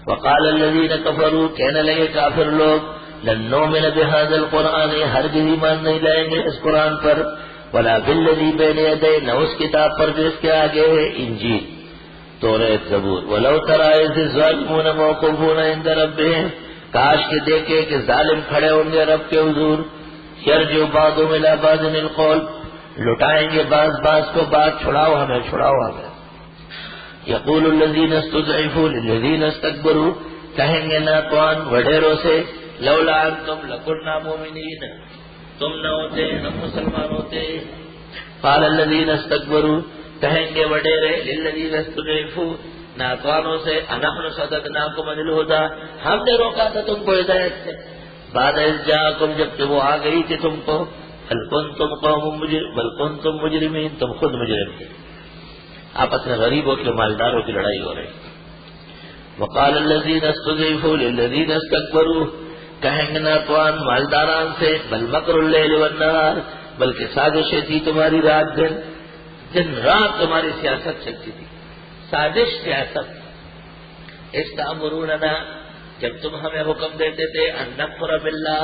وقال الذین کفروا، کہنے لگے کافر لوگ، لن نؤمن بهذا القرآن، ہرگز ایمان نہیں لائیں گے اس قرآن پر، ولا بالذی بین یدیہ، نہ اس کتاب پر جو اس کے آگے ہے، انجیل توریت زبور، ولو تری اذ الظالمون موقوفون عند ربهم، کاش کے دیکھے کہ ظالم کھڑے ہوں گے رب کے حضور، یرجع بعضهم الی بعض القول، لٹائیں گے بعض کو بات، چھڑاؤ ہمیں، یقول الذین استضعفوا للذین استکبروا، کہیں گے ناتوان وڈیروں سے، لولا انتم لکنا مؤمنین، تم نہ ہوتے ہم مسلمان ہوتے، قال الذین استکبروا، کہیں گے وڈیرے للذین استضعفوا، ناتوانوں سے، انحن صددناکم عن الہدی، ہم نے روکا تھا تم کو ہدایت سے، بعد اذ جاءکم، جبکہ وہ آ گئی تھی تم کو، بل کنتم مجرمین، تم خود مجرم تھے۔ آپس میں غریبوں کے مالداروں کی لڑائی ہو رہی۔ وقال الذین استضعفوا للذین استکبروا، کہیں گے ناتوان مالداران سے، بل مکر اللیل والنہار، بلکہ سازشیں تھی تمہاری رات دن رات تمہاری سیاست چلتی تھی، سازش سیاست۔ استامروننا، جب تم ہمیں حکم دیتے تھے، ان نکفر باللہ،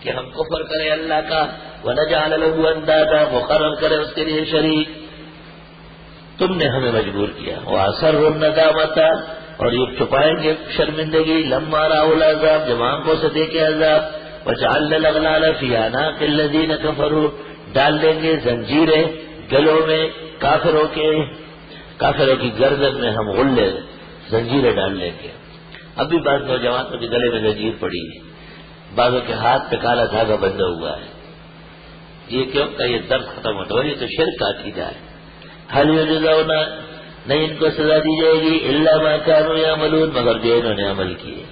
کہ ہم کفر کریں اللہ کا، ونجعل له اندادا، مقرر کرے اس کے لیے شریک، تم نے ہمیں مجبور کیا۔ واسروا الندامۃ، اور یہ چھپائیں گے شرمندگی، لما راوا العذاب، جب آنکھوں سے دیکھے عذاب، وجعلنا الاغلال فی اعناق الذین کفروا، ڈال دیں گے زنجیریں گلوں میں کافروں کی گردن میں ہم غلے زنجیریں ڈال دیں گے۔ اب بھی بعض نوجوانوں کے گلے میں زنجیر پڑی ہے، بعضوں کے ہاتھ پہ کالا دھاگا بندھا ہوا ہے، یہ کیوں کہ یہ درد ختم ہوتا ہے، اور یہ تو شرک کا عقیدہ ہے۔ حل یجزون، نہیں ان کو سزا دی جائے گی، الا ما كانوا يعملون، مگر جو انہوں نے عمل کیے۔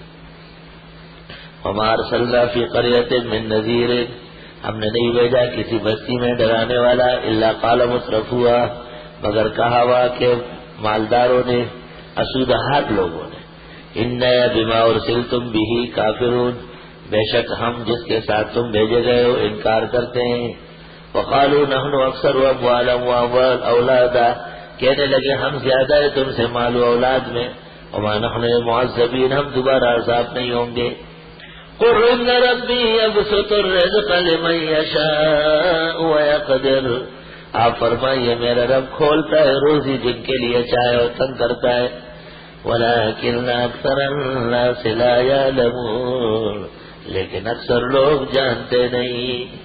وما ارسلنا فی قریۃ من نذیر، ہم نے نہیں بھیجا کسی بستی میں ڈرانے والا، الا قال مترفوها، مگر کہا ہوا کہ مالداروں نے، اسودہات لوگوں نے، انا بما ارسلتم به کافرون، بے شک ہم جس کے ساتھ تم بھیجے گئے ہو انکار کرتے ہیں۔ وقالوا نحن اکثر اموالا واولادا، کہنے لگے ہم زیادہ ہیں تم سے مال و اولاد میں، وما نحن معذبین، ہم دوبارہ عذاب نہیں ہوں گے۔ قل ان ربی یبسط الرزق لمن یشاء ویقدر، آپ فرمائیے میرا رب کھولتا ہے روزی جن کے لیے چاہے اور تنگ کرتا ہے، ولکن اکثر الناس لا یعلمون، لیکن اکثر لوگ جانتے نہیں۔